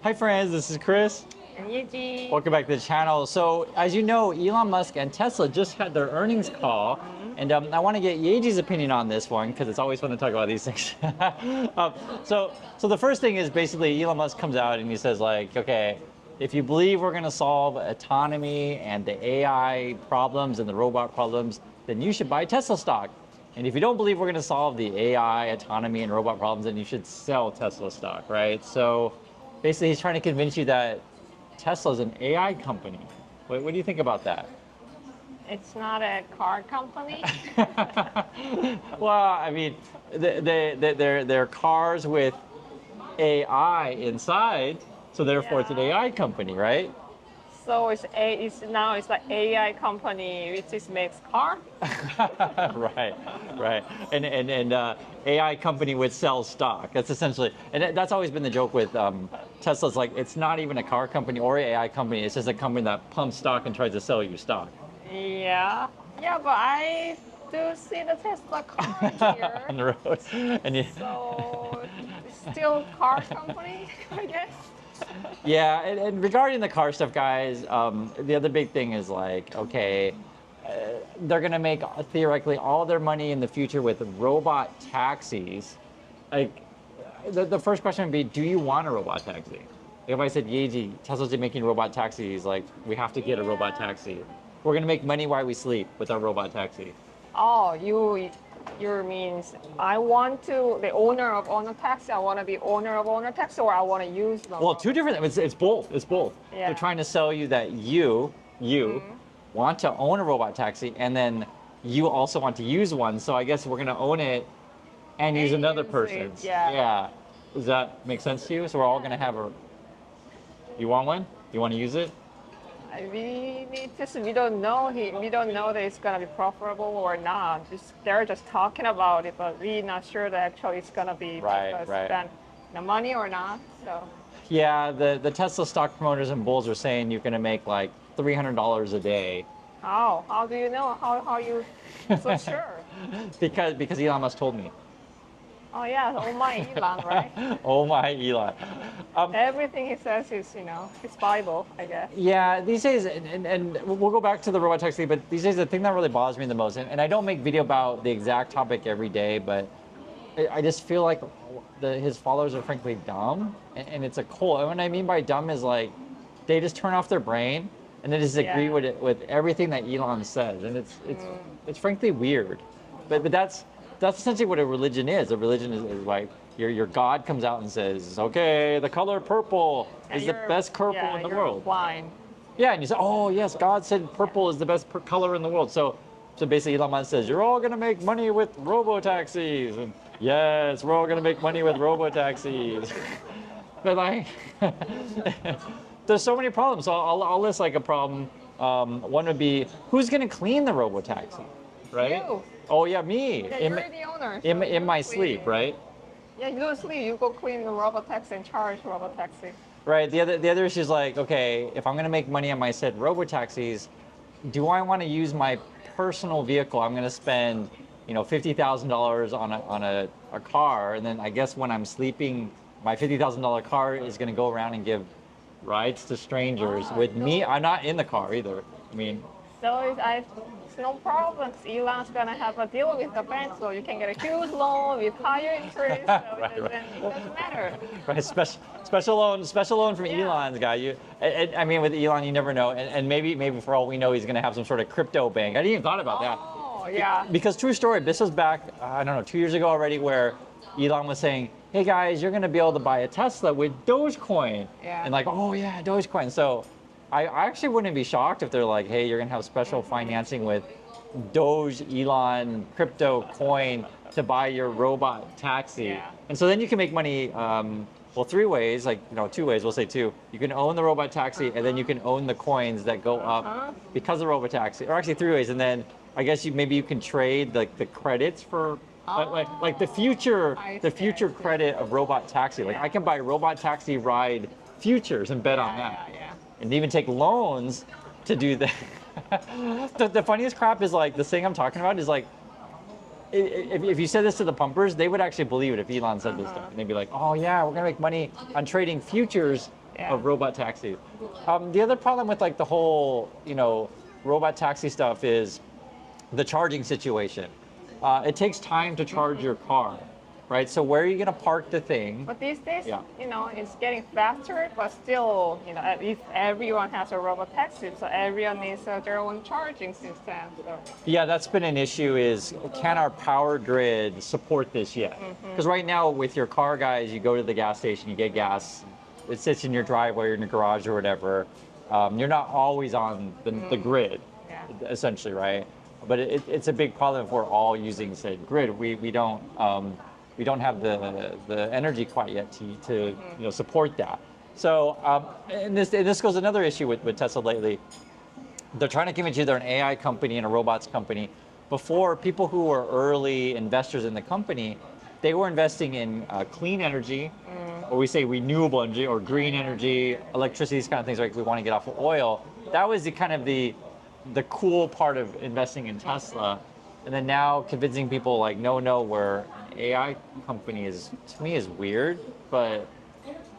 Hi friends, this is Chris. And Yuji. Welcome back to the channel. So as you know, Elon Musk and Tesla just had their earnings call. And I want to get Yeji's opinion on this one because it's always fun to talk about these things. So the first thing is basically Elon Musk comes out and he says like, okay, if you believe we're going to solve autonomy and the AI problems and the robot problems, then you should buy Tesla stock. And if you don't believe we're going to solve the AI, autonomy, and robot problems, then you should sell Tesla stock, right? So basically, he's trying to convince you that Tesla is an AI company. What do you think about that? It's not a car company. Well, I mean, they're cars with AI inside, so therefore it's an AI company, right? So it's like AI company which is makes car. Right. And AI company which sells stock. That's essentially, and that's always been the joke with Tesla's like, it's not even a car company or AI company. It's just a company that pumps stock and tries to sell you stock. Yeah, but I do see the Tesla car here. On the road. And So it's still car company, I guess. Yeah, and regarding the car stuff, guys, the other big thing is like, okay, they're gonna make theoretically all their money in the future with robot taxis. Like, the first question would be, do you want a robot taxi? If I said, Yeji, Tesla's making robot taxis, like, we have to get a robot taxi. We're gonna make money while we sleep with our robot taxi. Oh, you means I want to the owner of owner taxi. I want to be owner of owner taxi, or I want to use them. Well, two different. It's both. It's both. Yeah. They're trying to sell you that you want to own a robot taxi, and then you also want to use one. So I guess we're gonna own it and use another person's. Yeah. Does that make sense to you? So we're all gonna have a. You want one? You want to use it? We don't know. We don't know that it's gonna be profitable or not. They're just talking about it, but we're not sure that actually it's gonna be spend the money or not. So. Yeah, the Tesla stock promoters and bulls are saying you're gonna make like $300 a day. How do you know? How you so sure? because Elon Musk told me. Oh yeah, oh my Elon, right? Oh my Elon. Everything he says is, it's Bible, I guess. Yeah, these days, and we'll go back to the robot taxi, but these days the thing that really bothers me the most, and I don't make video about the exact topic every day, but I just feel like his followers are frankly dumb, and it's a cult. And what I mean by dumb is like, they just turn off their brain, and they just agree with everything that Elon says, and it's frankly weird. But that's essentially what a religion is. A religion is like your God comes out and says, okay, the color purple is the best purple in the world. Blind. Yeah, and you say, oh yes, God said purple is the best color in the world. So basically Elon Musk says, you're all gonna make money with robotaxis. And yes, we're all gonna make money with robotaxis. But like, there's so many problems. So I'll list like a problem. One would be, who's gonna clean the robotaxi, right? You. Oh yeah, me. Yeah, you're the owner. In my sleep, right? Yeah, you don't sleep. You go clean the Robotaxi and charge Robotaxi. Right. The other issue is like, okay, if I'm gonna make money on my said robotaxis, do I want to use my personal vehicle? I'm gonna spend, $50,000 on a car, and then I guess when I'm sleeping, my $50,000 car is gonna go around and give rides to strangers with me. I'm not in the car either. I mean. So it's no problem. Elon's gonna have a deal with the bank, so you can get a huge loan with higher interest. So it doesn't matter. Right, special loan from Elon's guy. I mean, with Elon, you never know, and maybe for all we know, he's gonna have some sort of crypto bank. I didn't even thought about that. Oh yeah. Because true story, this was back, I don't know, 2 years ago already, where Elon was saying, hey guys, you're gonna be able to buy a Tesla with Dogecoin. Yeah. And like, oh yeah, Dogecoin. So I actually wouldn't be shocked if they're like, hey, you're gonna have special financing with Doge, Elon, crypto coin to buy your robot taxi. Yeah. And so then you can make money, three ways, two ways, we'll say two. You can own the robot taxi, and then you can own the coins that go up because of robot taxi, or actually three ways. And then I guess maybe you can trade like the credits for like the future credit of robot taxi. Like I can buy robot taxi ride futures and bet on that. Yeah. And even take loans to do that. The funniest crap is like, this thing I'm talking about is like, if you said this to the pumpers, they would actually believe it if Elon said this stuff. And they'd be like, oh yeah, we're gonna make money on trading futures of robot taxis. The other problem with like the whole, robot taxi stuff is the charging situation. It takes time to charge your car, right? So where are you going to park the thing? But these days, it's getting faster, but still, if everyone has a robotaxi, so everyone needs their own charging system. So. Yeah, that's been an issue is, can our power grid support this yet? Because right now with your car, guys, you go to the gas station, you get gas, it sits in your driveway or in your garage or whatever. You're not always on the grid, essentially, right? But it's a big problem if we're all using, say, grid. We don't have the energy quite yet to support that. So and this goes another issue with Tesla lately. They're trying to convince you they're an AI company and a robots company. Before, people who were early investors in the company, they were investing in clean energy, or we say renewable energy or green energy, electricity, these kind of things. Like we want to get off of oil. That was the cool part of investing in Tesla. And then now convincing people like, no, we're an AI company to me is weird, but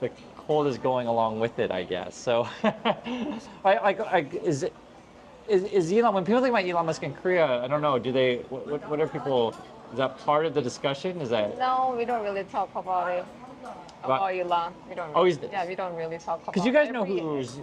the cold is going along with it, I guess. So is Elon, when people think about Elon Musk in Korea, I don't know, what are people, is that part of the discussion? Is that? No, we don't really talk about it. About Elon, we don't. We don't really talk about. Because you guys know who's.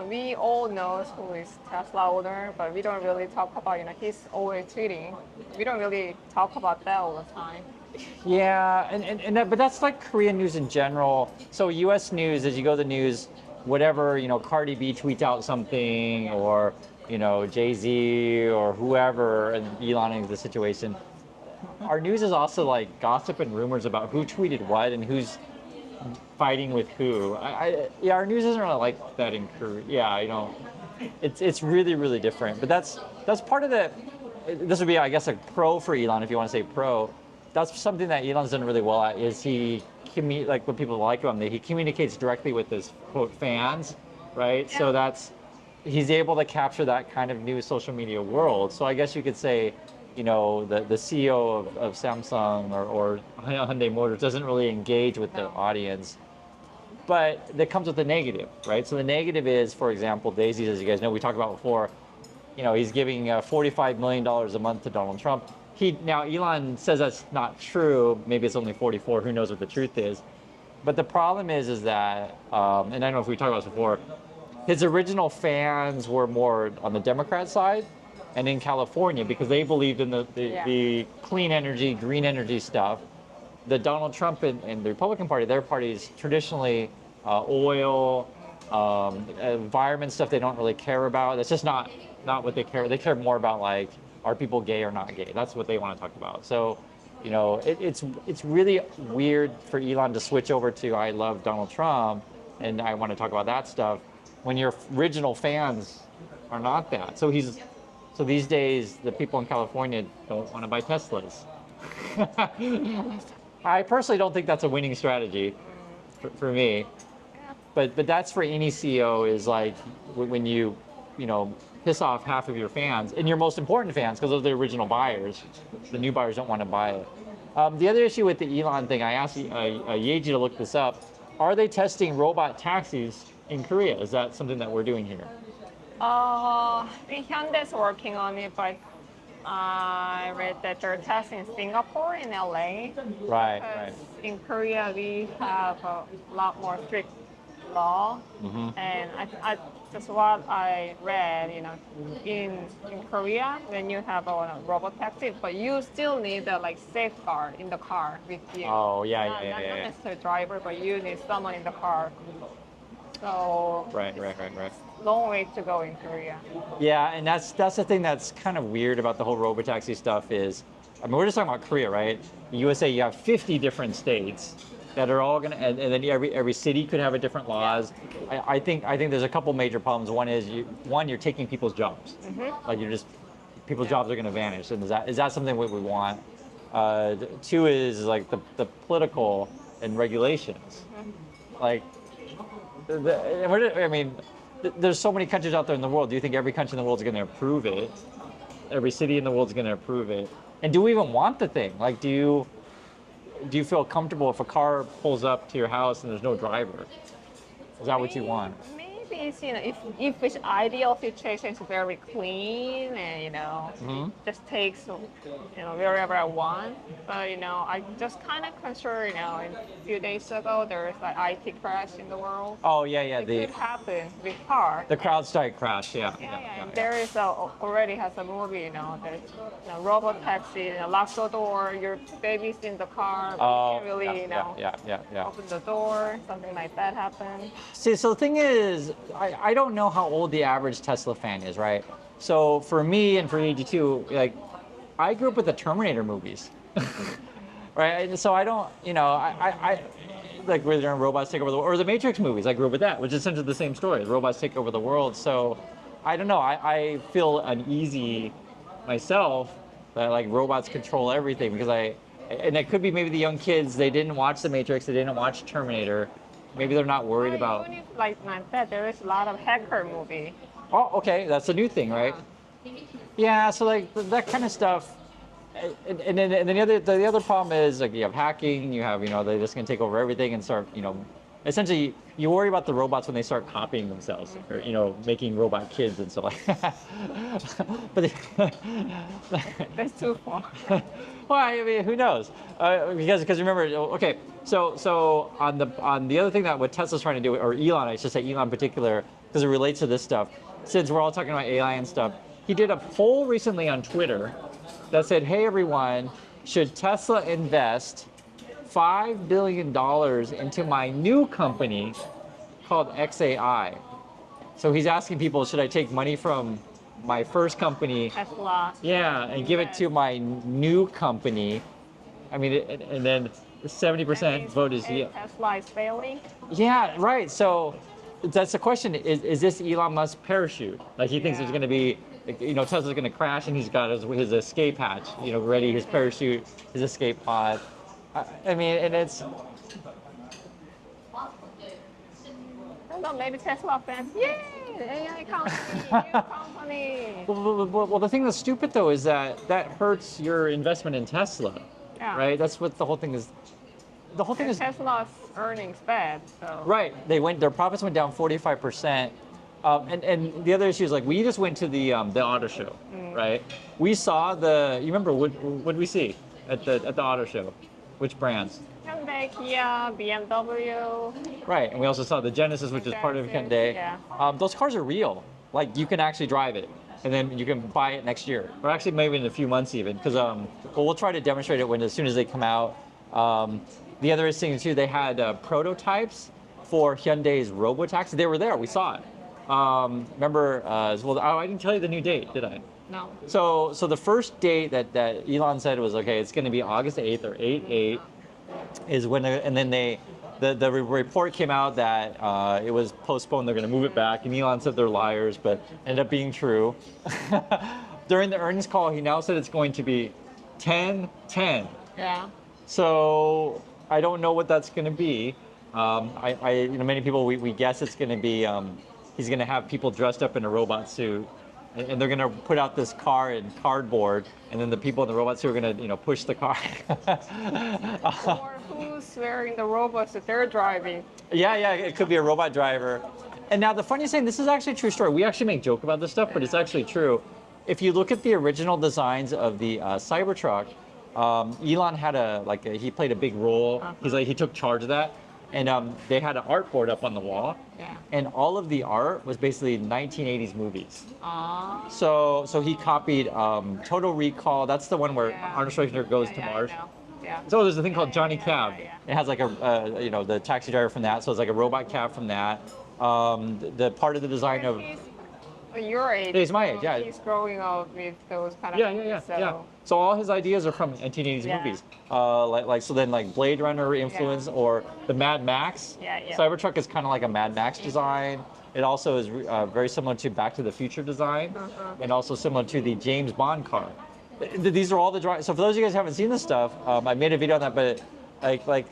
We all know who is Tesla owner, but we don't really talk about. He's always tweeting. We don't really talk about that all the time. Yeah, but that's like Korean news in general. So U.S. news, as you go to the news, whatever Cardi B tweets out something, or Jay-Z or whoever, and Elon into the situation. Our news is also like gossip and rumors about who tweeted what and who's fighting with who. Our news isn't really like that in Korea. It's really, really different. But that's part of the. This would be, I guess, a pro for Elon if you want to say pro. That's something that Elon's done really well at. Is like when people like him, he communicates directly with his quote fans, right? Yeah. So he's able to capture that kind of new social media world. So I guess you could say, the CEO of Samsung or Hyundai Motors doesn't really engage with the audience, but that comes with the negative, right? So the negative is, for example, Daisy, as you guys know, we talked about before, he's giving $45 million a month to Donald Trump. Now Elon says that's not true. Maybe it's only 44. Who knows what the truth is? But the problem is that, and I don't know if we talked about this before, his original fans were more on the Democrat side. And in California, because they believed in the clean energy, green energy stuff. The Donald Trump and the Republican Party, their parties traditionally oil, environment stuff they don't really care about. That's just not what they care. They care more about like, are people gay or not gay? That's what they want to talk about. So, it's really weird for Elon to switch over to I love Donald Trump and I want to talk about that stuff when your original fans are not that. So these days, the people in California don't want to buy Teslas. I personally don't think that's a winning strategy for me. But that's for any CEO is like when you piss off half of your fans and your most important fans because those are the original buyers. The new buyers don't want to buy it. The other issue with the Elon thing, I asked Yeji to look this up. Are they testing robot taxis in Korea? Is that something that we're doing here? I think Hyundai's working on it, but I read that they're testing in Singapore, in LA. Right. In Korea, we have a lot more strict law, and I just what I read, in Korea, when you have a robotaxi, but you still need a safeguard in the car with you. Oh yeah. Not necessarily driver, but you need someone in the car. So right. Long way to go in Korea. Yeah, and that's the thing that's kind of weird about the whole robotaxi stuff is, we're just talking about Korea, right? In USA, you have 50 different states that are all gonna, and then every city could have a different laws. I think there's a couple major problems. One is you're taking people's jobs. Like people's jobs are gonna vanish, and is that something we want? Two is like the political and regulations, like. There's so many countries out there in the world. Do you think every country in the world is going to approve it? Every city in the world is going to approve it? And do we even want the thing? Like, do you feel comfortable if a car pulls up to your house and there's no driver? Is that what you want? Maybe it's, if it's ideal situation is very clean and, just takes, wherever I want. But, I just kind of concerned, a few days ago, there was like IT crash in the world. Oh yeah. It could happen with car. The CrowdStrike crash. Yeah. And there is already has a movie, there's Robotaxi, locks the door, your baby's in the car, but you can't really, open the door, something like that happened. See, so the thing is, I don't know how old the average Tesla fan is, right? So for me and for AG2, like, I grew up with the Terminator movies, right? And so I don't, I like where robots take over the world, or the Matrix movies. I grew up with that, which is essentially the same story. Robots take over the world. So I don't know. I feel uneasy myself that like robots control everything because and it could be maybe the young kids, they didn't watch the Matrix, they didn't watch Terminator. Maybe they're not worried about. Even if, like that, there is a lot of hacker movie. Oh, okay, that's a new thing, right? Yeah, so like that kind of stuff. And then the other problem is like you have hacking, you have they're just gonna take over everything and start essentially you worry about the robots when they start copying themselves or making robot kids and stuff like that. But That's too far. well, I mean, who knows? Because remember, okay, so on the other thing that what Tesla's trying to do, or Elon, I should say Elon in particular, because it relates to this stuff. Since we're all talking about AI and stuff, he did a poll recently on Twitter that said, "Hey everyone, should Tesla invest $5 billion into my new company called XAI?" So he's asking people, should I take money from my first company, Tesla, and give it to my new company? I mean, and then 70% vote is yeah. Tesla is failing. Yeah, right. So that's the question: is this Elon Musk parachute? Like he thinks there's going to be, Tesla's going to crash, and he's got his escape hatch, ready, his parachute, his escape pod. I mean, and it's. I don't know, maybe Tesla fans, yay, AI company, new company. Well, the thing that's stupid though is that hurts your investment in Tesla, right? That's what the whole thing is. The whole thing is Tesla's earnings bad, so. Right, their profits went down 45%. And the other issue is like we just went to the auto show, right? We saw you remember what did we see at the auto show? Which brands? Hyundai, Kia, BMW. Right, and we also saw the Genesis, which is part of Hyundai. Yeah. Those cars are real. Like you can actually drive it, and then you can buy it next year, or actually maybe in a few months even. Because we'll try to demonstrate it as soon as they come out. The other thing too, they had prototypes for Hyundai's Robotaxi. They were there. We saw it. Remember? I didn't tell you the new date, did I? No. So the first date that Elon said was okay. It's going to be August 8th or 8/8 is when, and then the report came out that it was postponed. They're going to move it back, and Elon said they're liars, but ended up being true. During the earnings call, he now said it's going to be 10/10. Yeah. So I don't know what that's going to be. Many people we guess it's going to be. He's going to have people dressed up in a robot suit, and they're going to put out this car in cardboard, and then the people in the robot suit are going to push the car. Or who's wearing the robots that they're driving? Yeah, it could be a robot driver. And now the funniest thing, this is actually a true story. We actually make joke about this stuff, but it's actually true. If you look at the original designs of the Cybertruck, Elon had he played a big role. He took charge of that. And they had an art board up on the wall, and all of the art was basically 1980s movies. So he copied Total Recall. That's the one where Arnold Schwarzenegger goes to Mars. So there's a thing called Johnny Cab. It has like the taxi driver from that. So it's like a robot cab from that. The part of the design of. Your age. He's my age, yeah. He's growing up with those kind of movies, yeah. So all his ideas are from 1980s movies. Like Blade Runner influence or the Mad Max. Cybertruck is kind of like a Mad Max design. It also is very similar to Back to the Future design, and also similar to the James Bond car. These are all the drawings. So for those of you guys who haven't seen this stuff, I made a video on that, but like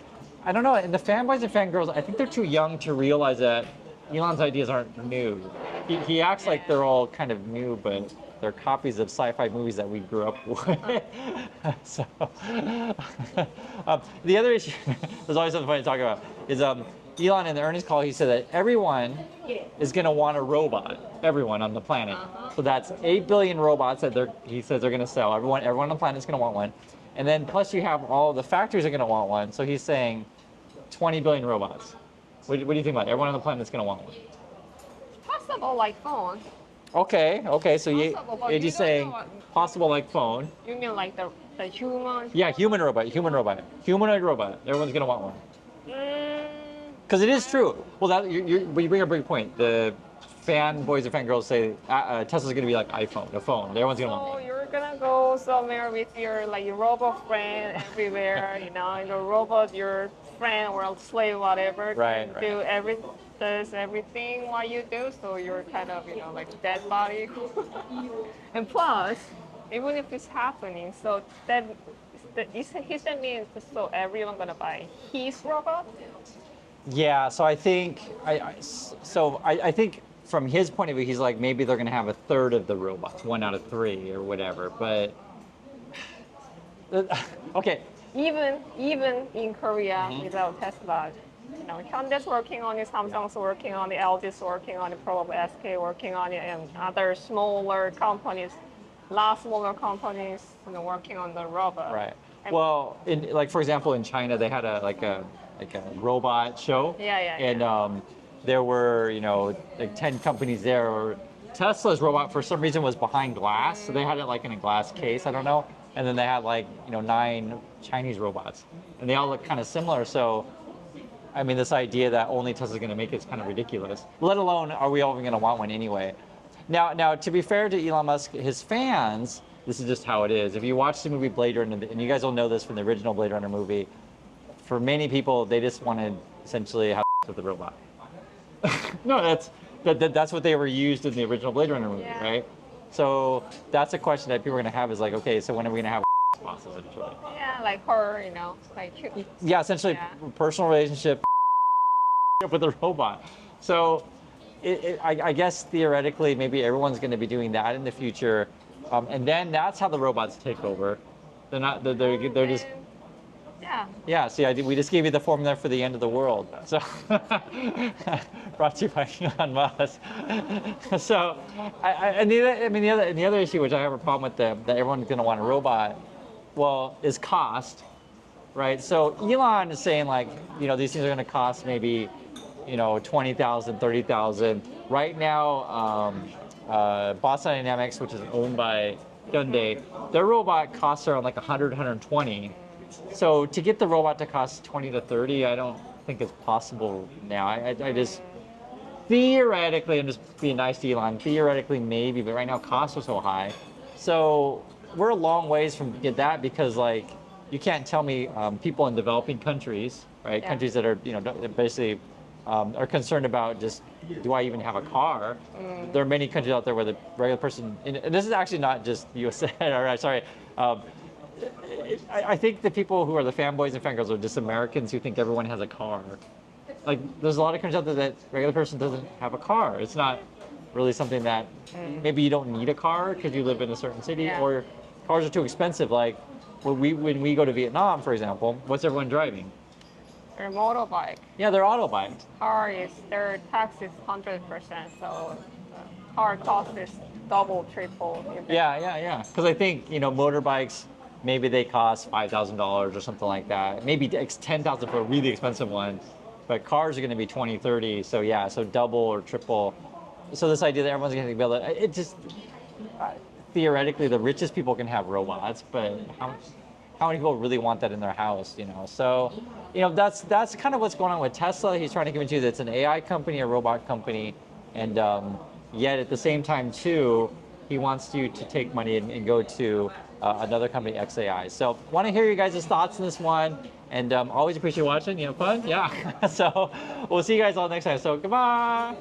I don't know. And the fanboys and fangirls, I think they're too young to realize that Elon's ideas aren't new. He acts like they're all kind of new, but they're copies of sci-fi movies that we grew up with. So the other issue, there's always something funny to talk about, is Elon in the earnings call, he said that everyone is going to want a robot. Everyone on the planet. So that's 8 billion robots that he says they're going to sell. Everyone on the planet is going to want one. And then plus you have all the factories are going to want one. So he's saying 20 billion robots. What do you think about it? Everyone on the planet is going to want one. Possible like phone. Okay. So Possible, but you're you saying don't know possible like phone. You mean like the human? Yeah, human robot. Humanoid robot. Everyone's going to want one. Mm, Because it is true. Well, but you bring up a big point. The fanboys and fangirls say Tesla's going to be like iPhone, a phone. Everyone's going to want so one. you're gonna go somewhere with your like your robot friend everywhere, your robot, your friend or slave, whatever. Right. Does everything what you do, so you're kind of like a dead body. And plus, even if it's happening, so that means so everyone gonna buy his robot. Yeah. So I think I think from his point of view, he's like maybe they're going to have a third of the robots, 1 out of 3 or whatever. But okay. Even in Korea without Tesla, Hyundai's working on it, Samsung's working on it, LG's working on it, probably SK working on it, and other smaller companies, smaller companies, working on the robot. Right. Well, for example, in China, they had a robot show. Yeah. And there were like 10 companies there. Or Tesla's robot for some reason was behind glass, so they had it like in a glass case. I don't know. And then they had 9 Chinese robots, and they all look kind of similar. So, I mean, this idea that only Tesla's going to make it is kind of ridiculous. Let alone, are we all going to want one anyway? Now, to be fair to Elon Musk, his fans, this is just how it is. If you watch the movie Blade Runner, and you guys will know this from the original Blade Runner movie, for many people, they just wanted essentially have with the robot. No, that's what they were used in the original Blade Runner movie, right? So that's a question that people are going to have is like, okay, so when are we going to have possibly? Yeah, like her, like. Yeah, essentially personal relationship with a robot. So I guess theoretically, maybe everyone's going to be doing that in the future, and then that's how the robots take over. They're not. They're just. Yeah. See, we just gave you the formula for the end of the world. So, brought to you by Elon Musk. So, the other issue, which I have a problem with, that everyone's going to want a robot, well, is cost, right? So Elon is saying these things are going to cost maybe, $20,000, $30,000. Right now, Boston Dynamics, which is owned by Hyundai, their robot costs around like 100, 120. So to get the robot to cost 20 to 30, I don't think it's possible now. I just theoretically, I'm just being nice to Elon. Theoretically, maybe, but right now costs are so high. So we're a long ways from get that because you can't tell me people in developing countries, right? Yeah. Countries that are basically are concerned about just do I even have a car? There are many countries out there where the regular person, and this is actually not just USA. Or sorry. I think the people who are the fanboys and fangirls are just Americans who think everyone has a car. There's a lot of countries out there that regular person doesn't have a car. It's not really something that maybe you don't need a car because you live in a certain city, or cars are too expensive. Like when we go to Vietnam, for example, what's everyone driving? Their motorbike. Yeah, they're auto bikes. Their tax is 100%, so the car cost is double, triple. Yeah. Because I think motorbikes, maybe they cost $5,000 or something like that. Maybe $10,000 for a really expensive one, but cars are going to be 20, 30. So so double or triple. So this idea that everyone's going to be able to, it just theoretically the richest people can have robots, but how many people really want that in their house? So that's kind of what's going on with Tesla. He's trying to convince you that it's an AI company, a robot company, and yet at the same time too, he wants you to take money and go to another company, XAI. So want to hear you guys' thoughts on this one, and always appreciate watching. Fun? Yeah. So we'll see you guys all next time. So goodbye.